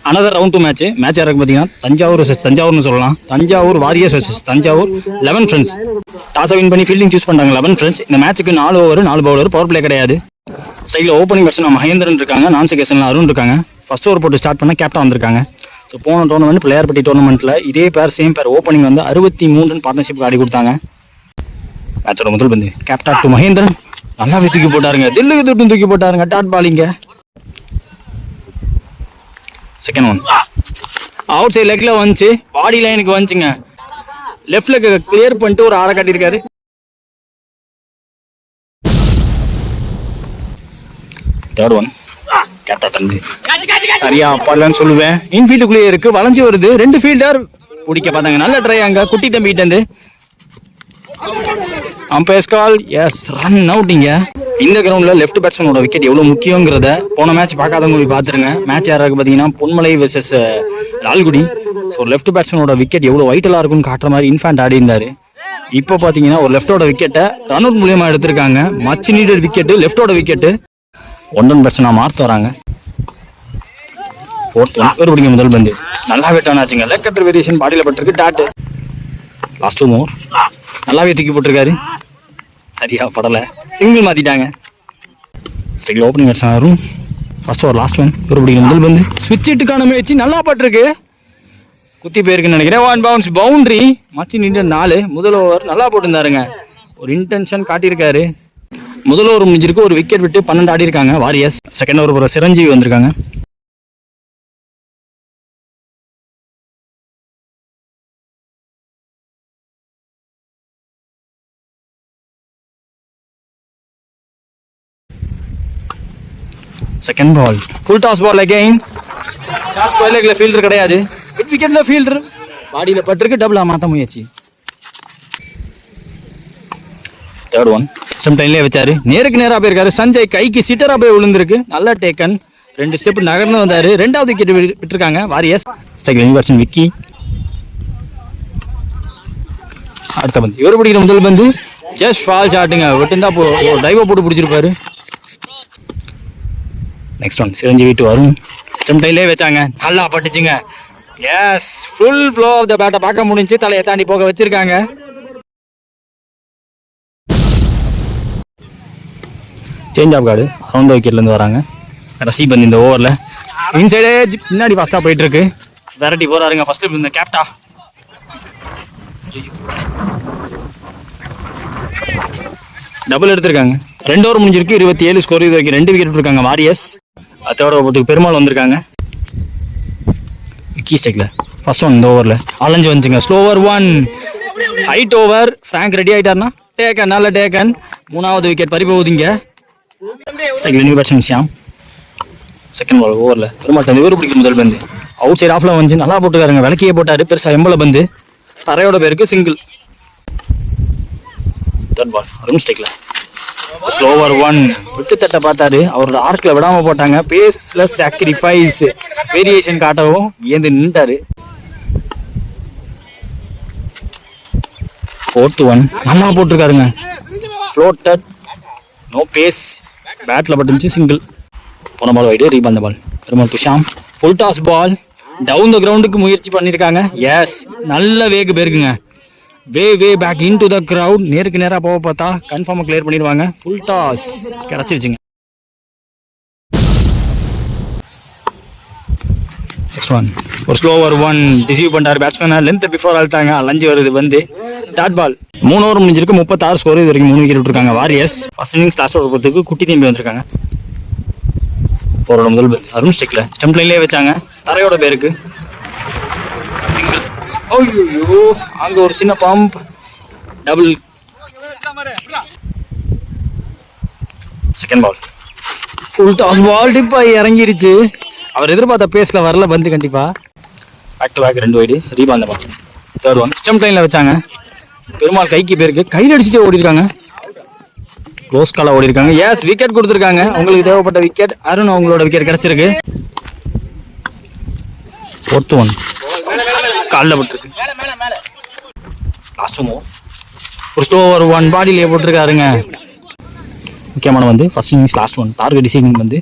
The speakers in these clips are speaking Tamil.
அனதர் ரவுண்ட் 2 மேட்ச் யாருக்கு பார்த்தீங்கன்னா தஞ்சாவூர் vs தஞ்சாவூர்னு சொல்லலாம். Thanjavur warriors vs Thanjavur 11 friends. டாஸை வின் பண்ணி ஃபீல்டிங் சூஸ் பண்ணாங்க 11 ஃப்ரெண்ட்ஸ். இந்த மேட்ச்சுக்கு 4 ஓவர் 4 பவுலர், பவர் பிளே கிடையாது. சைடில் ஓப்பனிங் பேட்ஸ்மேன் மகேந்திரன் இருக்காங்க, நான் செகஷனில் அருண் இருக்காங்க. ஃபர்ஸ்ட் ஓவர் போட்டு ஸ்டார்ட் பண்ண கேப்டன் வந்திருக்காங்க. ஸோ போன டோர்னமெண்ட் பிளேயர் பட்டி டோர்னமெண்ட்டில் இதே பேர் சேம் பேர் ஓப்பனிங் வந்து 63 பார்ட்னர்ஷிப் ஆடி கொடுத்தாங்க. மேட்சோட முதல் பந்து கேப்டன் டு மகேந்திரன், நல்லாவே தூக்கி போட்டாருங்க, தில்லுக்கு தொட்டும் தூக்கி போட்டாருங்க, டாட் பாலிங்க. செகண்ட் ஒன் அவுட் சைட் லெக்ல வந்துச்சு, பாடி லைனுக்கு வந்துச்சுங்க, லெஃப்ட் லெக் கிளியர் பண்ணிட்டு ஒரு 6 காட்டியிருக்காரு. தேர்ட் ஒன் கேப்டன் தந்து சரியா பாடலன்னு சொல்லுவேன். இன்ஃபீல்டுக்குள்ளேயே இருக்கு, வளைஞ்சி வருது, 2 ஃபீல்டர் பிடிக்க பார்த்தாங்க, நல்ல ட்ரை அங்க குட்டி தம்பிட்டு வந்து அம்பயர்ஸ் கால், எஸ் ரன் அவுட்டிங்க. இந்த கிரவுண்டில் லெஃப்ட் பேட்ஸ்மேனோட விக்கெட் எவ்வளோ முக்கியங்கிறத போன மேட்ச் பார்க்காதவங்க போய் பார்த்துருங்க. மேட்ச் யாராருக்கு பார்த்தீங்கன்னா Ponmalai vs Lalgudi. So left பேட்ஸ்மேனோட விக்கெட் எவ்வளோ வைட்டலாக இருக்குன்னு காட்டுற மாதிரி இன்ஃபேண்ட் ஆடி இருந்தார். இப்போ பார்த்தீங்கன்னா ஒரு லெஃப்டோட விக்கெட்டை ரன் அவுட் மூலியமாக எடுத்திருக்காங்க. மச் நீடட் விக்கெட்டு, லெஃப்டோட விக்கெட்டு. 1 பேட்ஸ்மேனாக மார்க் வராங்க. ஒரு பிடிங்க முதல் பந்து நல்லாவே டர்ன் ஆச்சுங்க, லெக் கட்டர் வேரியேஷன் பாடியில் பட்டிருக்கு, டாட்டு. லாஸ்ட் 2 ஓவர் நல்லாவே தூக்கி போட்டிருக்காரு, சரியா படலை, சிங்கிள் மாற்றிட்டாங்க. சைடில் ஓப்பனிங் பேட்ஸ்மேன் வரும். ஃபர்ஸ்ட் ஓவர் லாஸ்ட் ஒன் ஒரு பிடிங்க முதல் பந்து ஸ்விட்ச் இட்டுக்கான முயற்சி நல்லா பட்டிருக்கு, குத்தி போயிருக்குன்னு நினைக்கிறேன். 1 பவுன்ஸ் பவுண்டரி, மச்சி நீண்ட 4. முதல் ஓவர் நல்லா போட்டுருந்தாருங்க, ஒரு இன்டென்ஷன் காட்டியிருக்காரு. முதல் ஓவர் முடிஞ்சிருக்கு, ஒரு விக்கெட் விட்டு 12 ஆடி இருக்காங்க வாரியர்ஸ். செகண்ட் ஓவர் போகிற சிரஞ்சீவி வந்திருக்காங்க. Second ball full toss ball again. Short square லெக்ல ஃபீல்டர் கிடையாது, மிட் விக்கெட்ல ஃபீல்டர் பாடியில் பட்டிருக்கு, டபுளாக மாற்ற முயற்சி. தேர்ட் ஒன் சம் டைம்லேயே வச்சாரு, நேருக்கு நேராக போயிருக்காரு, சஞ்சய் கைக்கு சிட்டராக போய் விழுந்திருக்கு, நல்லா டேக்கன், 2 ஸ்டெப் நகர்ந்து வந்தாரு, 2வது விக்கெட் விட்டுருக்காங்க வாரியர்ஸ். ஸ்ட்ரைக் விக்கி. அடுத்த பந்து இவர் பிடிக்கிற முதல் பந்து ஜஸ்ட் ஃபால் ஷாட்டுங்க, விட்டுருந்தா டைவை போட்டு பிடிச்சிருப்பாரு. நெக்ஸ்ட் ஒன் சிரஞ்சீவி டு வரும், சம் டைம்லேயே வச்சாங்க, நல்லா பட்டுச்சுங்க, yes full flow of the பேட்டை பார்க்க முடிஞ்சு, தலையை தாண்டி போக வச்சிருக்காங்க. Change of guard around the விக்கெட்லேருந்து வராங்க. ரசி பந்து இந்த ஓவரில் இன்சைடே பின்னாடி ஃபாஸ்ட்டாக போயிட்டு இருக்கு, வெரைட்டி போறாருங்க. ஃபர்ஸ்ட் இந்த கேப்டா டபுள் எடுத்திருக்காங்க. 2 ஓவர் முடிஞ்சிருக்கு, 27 ஸ்கோர். இது வரைக்கும் 2 விக்கெட் விட்டுருக்காங்க வாரியர்ஸ். அதோட ஒருத்துக்கு பெருமாள் வந்திருக்காங்க. விக்கி ஸ்டெக்ல ஃபர்ஸ்ட் ஒன் இந்த ஓவரில் அலைஞ்சு வந்துச்சுங்க, slower 1 height over. Frank ready ஆகிட்டார்னா டேக்கன், நல்ல டேக்கன், 3வது விக்கெட் பறி போகுதுங்க. ஸ்டெக்ல new batsman Shyam. Second ball ஓவரில் பெருமாள் தந்து இவர் பிடிக்கும் முதல் பந்து அவுட் சைட் ஆஃப்ல வந்து நல்லா போட்டுக்காருங்க, விளக்கியே போட்டாரு, பெருசாக எம்பளை பந்து தரையோட பேருக்கு சிங்கிள். தேர்ட் பால் அருண் ஸ்டெக்ல ஸ்லோவர் 1 விட்டு தட்ட பார்த்தாரு, அவரோட ஆர்க்கில் விடாம போட்டாங்க, பேஸ்ல சாக்ரிஃபைஸ் வேரியேஷன் காட்டவும் ஏந்து நின்றாரு. 4th ஒன் நல்லா போட்டிருக்காருங்க, ஃப்ளோட்டட், நோ பேஸ், பேட்டில் பட்டுச்சு, சிங்கிள். போன பால் வைடு, ரீபாந்த பால் பெருமாள் துஷாம். Full toss ball down the கிரவுண்டுக்கு முயற்சி பண்ணியிருக்காங்க, எஸ் நல்ல வேகு பேருக்குங்க, way back in to the crowd. நேருக்கு நேராக போக பார்த்தா கன்ஃபார்மாக கிளியர் பண்ணிடுவாங்க. ஃபுல் டாஸ் கிடச்சிருச்சுங்க. நெக்ஸ்ட் ஒன் ஒரு ஸ்லோவர் 1 டிசீவ் பண்ணார் பேட்ஸ்மேனை, லென்த் பிஃபோர் ஆள்ட்டாங்க, அலைஞ்சு வருது வந்து டாட் பால். 3 ஓவர் முடிஞ்சிருக்கு, 36 ஸ்கோர். இது வரைக்கும் 3 விக்கெட் விட்டுருக்காங்க Warriors. First innings last over பொறுத்துக்கு குட்டி தம்பி வந்திருக்காங்க. போரோட முதல் பந்து அருண் ஸ்டெக்ல ஸ்டம்ப் லைன்லேயே வச்சாங்க, தரையோட பேருக்கு சிங்கிள். ஐயோ அங்க ஒரு சின்ன bump, double. Second ball full toss ball dip ஆகி இறங்கிருச்சு, அவர் எதிர்பார்த்த பேஸ்ல வரல பந்து கண்டிப்பா. பேக் டு பேக் 2 வைடு, ரீபாந்த பால். தேர்ட் ஒன் ஸ்டம்ப் லைன்ல வச்சாங்க, பெருமாள் கைக்கு பேருக்கு கையில் அடிச்சுட்டே ஓடி இருக்காங்க, க்ளோஸ் காலா ஓடி இருக்காங்க, எஸ் விக்கெட் கொடுத்துருக்காங்க. உங்களுக்கு தேவைப்பட்ட விக்கெட், அருண் அவங்களோட விக்கெட் கிடைச்சிருக்கு. 4th ஒன் காலில் போட்டுருக்கு, லாஸ்ட் ஓவர் ஒரு ஸ்லோவர் 1 பாடியிலே போட்டிருக்காருங்க. முக்கியமான வந்து first innings last one target designing வந்து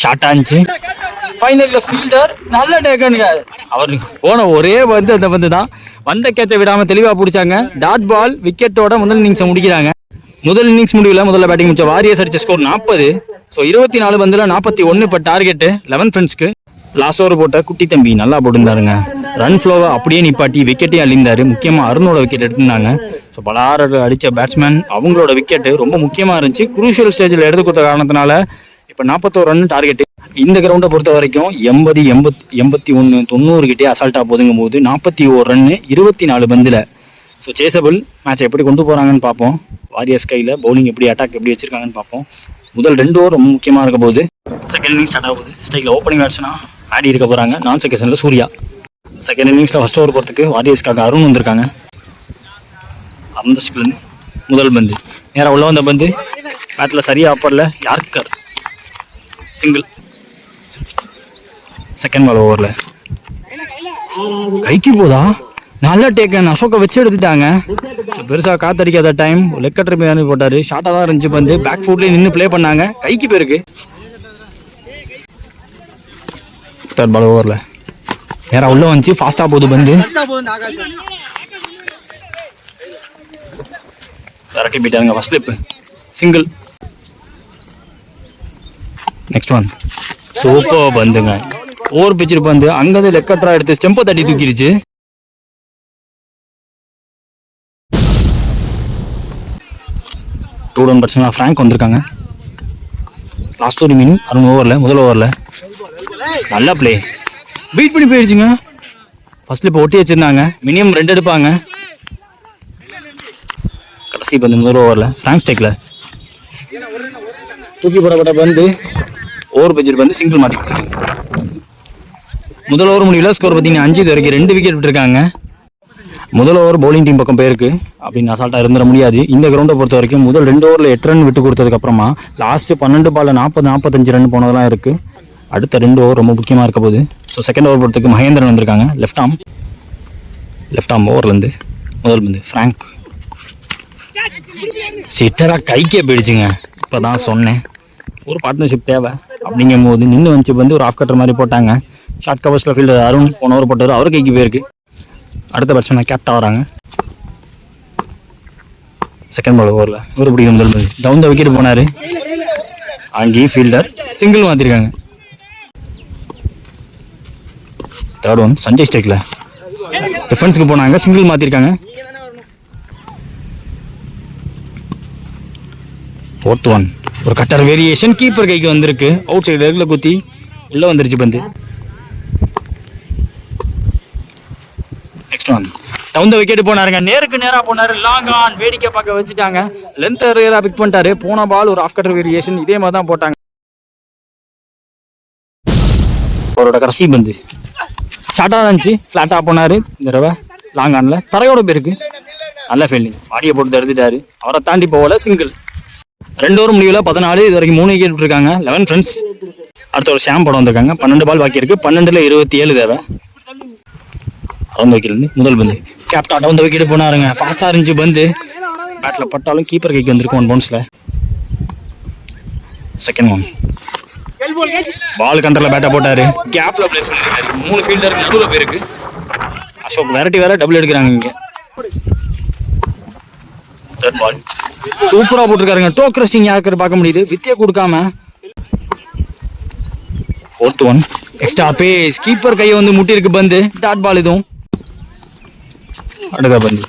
ஷார்ட்டாக இருந்துச்சு, ஃபைனல்ல ஃபீல்டர் நல்ல டேக்கனுங்க. அவர் போன ஒரே பந்து அந்த பந்து தான். வந்த கேட்சை விடாம தெளிவா பிடிச்சாங்க. டாட் பால் விக்கெட்டோட முதல் இன்னிங்ஸை முடிக்கிறாங்க. முதல் இன்னிங்ஸ் முடிவில் முதல்ல பேட்டிங் முடிச்ச வாரியர்ஸ் அடிச்ச ஸ்கோர் 40. ஸோ 24 பந்துல 41 இப்போ டார்கெட்டு 11 ஃப்ரெண்ட்ஸ்க்கு. லாஸ்ட் ஓவர் போட்ட குட்டி தம்பி நல்லா போட்டுருந்தாருங்க. ரன் ஃப்ளோவை அப்படியே நிப்பாட்டி விக்கெட்டையும் அழிந்தாரு. முக்கியமாக அருணோட விக்கெட் எடுத்திருந்தாங்க. ஸோ பல அடித்த பேட்ஸ்மேன் அவங்களோட விக்கெட்டு ரொம்ப முக்கியமாக இருந்துச்சு. குரூஷியல் ஸ்டேஜில் எடுத்து கொடுத்த காரணத்தினால இப்போ 41 ரன் டார்கெட்டு. இந்த கிரவுண்டை பொறுத்த வரைக்கும் 80, 81, 90 கிட்டே அசால்ட்டாக போதுங்கும் போது 41 ரன்னு 24 பந்தில். ஸோ சேசபிள் மேட்சை எப்படி கொண்டு போகிறாங்கன்னு பார்ப்போம். வாரியர்ஸ் கையில் பவுலிங் எப்படி அட்டாக் எப்படி வச்சிருக்காங்கன்னு பார்ப்போம். முதல் 2 ஓவர் ரொம்ப முக்கியமாக இருக்க போது. செகண்ட் இன்னிங்ஸ் ஸ்டார்ட் ஆகுது. ஸ்டைலில் ஓப்பனிங் பேட்ஸ்னா ஆடி இருக்க போகிறாங்க. நான் செகண்டில் சூர்யா. செகண்ட் இன்னிங்ஸில் ஃபர்ஸ்ட் ஓவர் போகிறதுக்கு வாரியர்ஸ்க்காக அருண் வந்திருக்காங்க. அந்த ஸ்டிக்லேருந்து முதல் பந்து நேராக உள்ள வந்த பந்து பேட்டில் சரியாக அப்பரில் யார்கர் சிங்கிள். செகண்ட் பால் ஓவரில் கைக்கு போதா நல்ல டேக்கன். அசோக்கை வச்சு எடுத்துட்டாங்க. பெருசாக காத்தடிக்காத டைம் லெக் கட்டர் போட்டார். ஷார்ட்டாக தான் இருந்துச்சு பந்து. பேக் ஃபுட்லேயே நின்று ப்ளே பண்ணாங்க. கைக்கு போயிருக்கு. தேர்ட் பால் ஓவரில் நேராக உள்ள வந்துச்சு. ஃபாஸ்ட்டாக போகுது பந்து. விரட்டி போயிட்டாருங்க. First slip single. Next one super பந்துங்க. ஓவர் பிச்சிரு பந்து அங்கேருந்து லெக் கட்டரா எடுத்து ஸ்டெம்பை தட்டி தூக்கிடுச்சு. டூ டவுன் பர்சனாக ஃப்ராங்க் வந்திருக்காங்க. லாஸ்ட் ஒரு மீன் அருண் ஓவரில் முதல் ஓவரில் நல்லா பிளே பீட் பண்ணி போயிடுச்சுங்க. ஃபர்ஸ்ட்ல இப்போ ஒட்டி வச்சிருந்தாங்க. மினிமம் 2 எடுப்பாங்க. கடைசி பந்து முதல் ஓவரில் ஃப்ராங்க் ஸ்டேக்கில் தூக்கி போடப்பட்ட பந்து ஓவர் பிச்சர் பந்து சிங்கிள் மாற்றி கொடுத்துருக்கு. முதல் ஓவர் முடிவில் ஸ்கோர் பார்த்தீங்கன்னா 5 இது வரைக்கும் 2 விக்கெட் விட்டுருக்காங்க. முதல் ஓவர் பவுலிங் டீம் பக்கம் போயிருக்கு அப்படின்னு அசால்ட்டாக இருந்துட முடியாது. இந்த கிரவுண்டை பொறுத்த வரைக்கும் முதல் 2 ஓவரில் 8 ரன் விட்டு கொடுத்ததுக்கப்புறமா லாஸ்ட்டு 12 பாலில் 40-45 ரன் போனதெல்லாம் இருக்குது. அடுத்த 2 ஓவர் ரொம்ப முக்கியமாக இருக்க போகுது. ஸோ செகண்ட் ஓவர் பொறுத்தக்கு மகேந்திரன் வந்திருக்காங்க. லெஃப்ட் ஆம் ஓவர்லேருந்து முதல் பந்து ஃப்ராங்க் சிட்டராக கைக்கே போயிடுச்சுங்க. இப்போ தான் சொன்னேன் ஒரு பார்ட்னர்ஷிப் தேவை அப்படிங்கும் போது நின்று வந்துச்சு வந்து ஒரு ஆஃப் கட்டர் மாதிரி போட்டாங்க. ஷார்ட் கவர்ஸில் ஃபீல்டர் அருண் போன ஓவர் போட்டார். அவர் கைக்கு போயிருக்கு. அடுத்த பேட்ஸ்மேன் கேப்டன் வராங்க. செகண்ட் பால் ஓவரில் இவர் பிடிக்கும் முதல் பந்து டவுன் த விக்கெட் போனார். அங்கேயும் ஃபீல்டர் சிங்கிள் மாற்றிருக்காங்க. தேர்ட் ஒன் சஞ்சய் ஸ்டேக்கில் டிஃபென்ஸுக்கு போனாங்க. சிங்கிள் மாற்றிருக்காங்க. ஃபோர்த் ஒன் ஒரு கட்டர் வேரியேஷன் கீப்பர் கைக்கு வந்திருக்கு. அவுட் சைடு லெக்கில் குத்தி உள்ளே வந்துருச்சு பந்து. Next one down the wicket போனாருங்க. நேருக்கு நேராக போனார். லாங் ஆன் வேடிக்கை பார்க்க வச்சுட்டாங்க. லென்த் ஏரியா பிக் பண்ணிட்டாரு. போன பால் ஒரு ஆஃப் கட்டர் வேரியேஷன் இதே மாதிரி தான் போட்டாங்க. அவரோட கடைசி பந்து ஷார்ட்டாக இருந்துச்சு. ஃப்ளாட்டாக போனார். இந்த தடவை லாங் ஆனில் தரையோட பேருக்கு நல்ல ஃபீல்டிங். வாடியை போட்டு எடுத்துட்டாரு. அவரை தாண்டி போகல சிங்கிள். 2 ஓவர் முடிவில் 14 இது வரைக்கும் 3 விக்கெட் விட்டுருக்காங்க. 11 ஃப்ரெண்ட்ஸ். அடுத்த ஒரு ஷாம் படம் வந்திருக்காங்க. 12 பால் பாக்கி இருக்குது. 12ல் 27 தேவை. அரௌண்ட் விக்கெட்லேருந்து முதல் பந்து கேப்டன் டவுன் த விக்கெட் போனாருங்க. ஃபாஸ்ட்டாக இருந்துச்சு பந்து. பேட்டில் பட்டாலும் கீப்பர் கைக்கு வந்திருக்கும் 1 பவுன்ஸில். செகண்ட் ஒன் பால் கண்டரில் பேட்டை போட்டார். கேப்பில் பிளேஸ் பண்ணியிருக்காரு. 3 ஃபீல்டர் நடுவில் போயிருக்கு. அசோக் வெரைட்டி வேற டபுள் எடுக்கிறாங்க இங்கே. தேர்ட் பால் சூப்பராக போட்டிருக்காருங்க. டோக் ரஷிங் யாருக்கு பார்க்க முடியுது. வித்தியை கொடுக்காம. Fourth one extra pace keeper கையை வந்து முட்டிருக்கு பந்து. டாட் பால் இதுவும். அடுத்த பந்து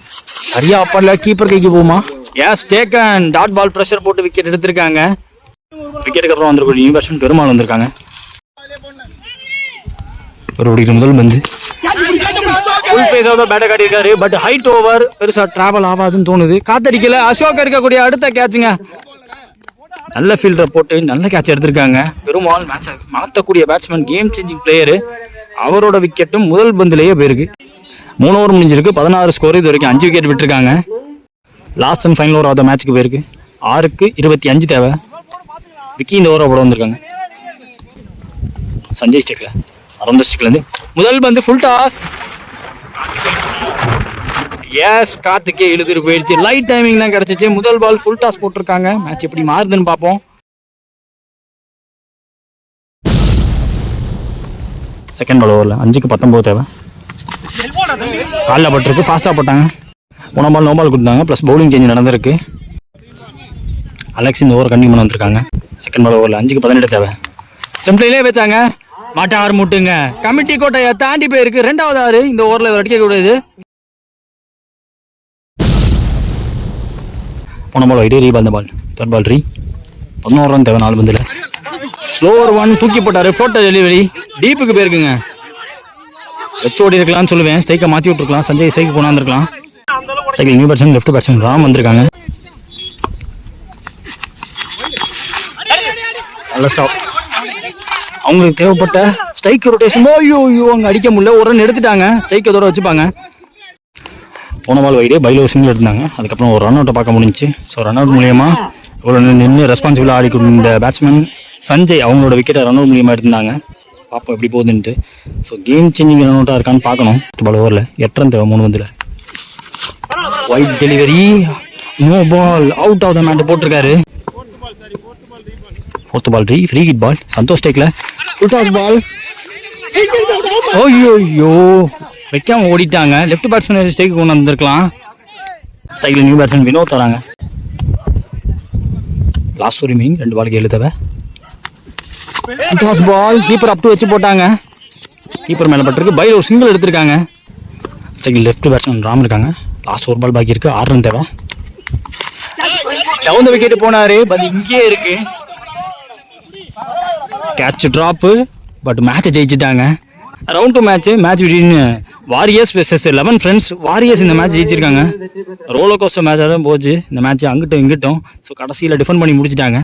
சரியா அப்பர்ல கீப்பர் கைக்கு போகுமா. Yes taken. Dot ball pressure போட்டு விக்கெட் எடுத்திருக்காங்க. விக்கெட்டுக்கு அப்புறம் வந்திருக்க நியூ பேட்ஸ்மேன் பெருமாள் வந்திருக்காங்க. ஒரு முதல் பந்து ஃபுல் ஃபேஸாக தான் பேட்டை காட்டியிருக்காரு. பட் ஹைட் ஓவர் பெருசாக ட்ராவல் ஆகாதுன்னு தோணுது. காத்தடிக்கல. அசோக் இருக்கக்கூடிய அடுத்த கேட்சுங்க. நல்ல ஃபீல்டரை போட்டு நல்ல கேட்ச் எடுத்திருக்காங்க. பெருமாள் மேட்சை மாற்றக்கூடிய பேட்ஸ்மேன், கேம் சேஞ்சிங் பிளேயரு. அவரோட விக்கெட்டும் முதல் பந்துலேயே போயிருக்கு. 3 ஓவர் முடிஞ்சிருக்கு. 16 ஸ்கோர். இது வரைக்கும் 5 விக்கெட் விட்டுருக்காங்க. Last and final over of the மேட்ச்சுக்கு போயிருக்கு. 6க்கு 25 தேவை. விக்கி இந்த ஓவரை போட வந்திருக்காங்க. சஞ்சய் ஸ்டேக்கில் அரௌண்ட் ஸ்டிக்லேருந்து முதல் பந்து ஃபுல் டாஸ். எஸ் காத்துக்கே இழுத்துட்டு போயிடுச்சு. லைட் டைமிங் தான் கிடச்சிச்சு. முதல் பால் ஃபுல் டாஸ் போட்டிருக்காங்க. மேட்ச் எப்படி மாறுதுன்னு பார்ப்போம். செகண்ட் பால் ஓவரில் 5க்கு 19 தேவை. காலில் பட்டிருக்கு, ஃபாஸ்ட்டாக போட்டாங்க. போன பால் நோ பால் கொடுத்தாங்க, ப்ளஸ் பவுலிங் சேஞ்ச் நடந்திருக்கு. அலெக்ஸ் இந்த ஓவர் கண்டினியூ பண்ண வந்திருக்காங்க. செகண்ட் பால் ஓவரில் 5க்கு 18 தேவை. சிம்பிளே வச்சாங்க, மாட்டை 6 மூட்டுங்க. கமிட்டி கோட்டையை தாண்டி போயிருக்கு. 2வது 6 இந்த ஓவரில் அடிக்கக்கூடாது. போன பால் வைடு, ரீ பால், பால் தேர்ட் பால் ரீ. 11 ரன் தேவை 4 பந்தில். ஸ்லோவர் 1 தூக்கி போட்டார், ஃபோட்டோ டெலிவரி டீப்புக்கு போயிருக்குங்க. வச்சு ஓடி இருக்கலாம்னு சொல்லுவேன், ஸ்ட்ரைக்கை மாற்றி விட்டுருக்கலாம். சஞ்சய் ஸ்ட்ரைக்கு கொண்டாந்துருக்கலாம். சைக்கிள் new batsman, left batsman Ram வந்திருக்காங்க. நல்ல ஸ்டாப். அவங்களுக்கு தேவைப்பட்ட ஸ்ட்ரைக் ரொட்டேஷன். ஐயோ அங்கே அடிக்க முடியல, ஒரு ரன் எடுத்துட்டாங்க. ஸ்ட்ரைக் அதோட வச்சுப்பாங்க. போன பால் வைடு, பைல ஒரு சிங்கிள் எடுத்தாங்க. அதுக்கப்புறம் ஒரு ரன் அவுட்டை பார்க்க முடிஞ்சிச்சு. ஸோ ரன் அவுட் மூலியமாக இவ்வளோ நின்று ரெஸ்பான்சிபிளாக ஆடிக்கும் இந்த பேட்ஸ்மேன் சஞ்சய் அவங்களோட விக்கெட்டை ரன் அவுட் மூலியமாக எடுத்திருந்தாங்க. பார்ப்போம் எப்படி போகுதுன்ட்டு. ஸோ கேம் சேஞ்சிங் ரன் அவுட்டாக இருக்கான்னு பார்க்கணும். பால் ஓவரில் 8 ரன் தேவை 3 பந்தில். Wide delivery, no ball, out of the mat போட்டிருக்காரு. 4th பால் ரீ, ஃப்ரீ ஹிட் பால். சந்தோஷ் டேக்ல ஃபுல் டாஸ் பால். ஐயோ வைக்காம ஓடிட்டாங்க. லெஃப்ட் பேட்ஸ்மேன் ஸ்ட்ரைக்கு கொண்டு வந்திருக்கலாம். ஸ்ட்ரைக்கில் நியூ பேட்ஸ்மேன் வினோத் வராங்க. லாஸ்ட் ஒரு மீனிங் 2 பாலுக்கு 7 தேவை. Toss ball, keeper up to வச்சு போட்டாங்க. கீப்பர் மேலே பட்டிருக்கு, பைல ஒரு சிங்கிள் எடுத்திருக்காங்க. ஸ்ட்ரைக்கில் லெஃப்ட் பேட்ஸ்மேன் ராம் இருக்காங்க. லாஸ்ட் ஒரு பால் பாக்கி இருக்கு, 6 ரன் தேவை. டவுன் த விக்கெட் போனாரு, பட் இங்கே இருக்கு. கேட்ச் ட்ராப்பு, பட் மேட்சை ஜெயிச்சிட்டாங்க. Round 2 match between Warriors versus 11 Friends. Warriors இந்த மேட்ச் ஜெயிச்சிருக்காங்க. ரோலர் கோஸ்டர் மேட்சாக தான் போச்சு இந்த மேட்ச், அங்கிட்டும் இங்கிட்டும். ஸோ கடைசியில் டிஃபெண்ட் பண்ணி முடிச்சிட்டாங்க.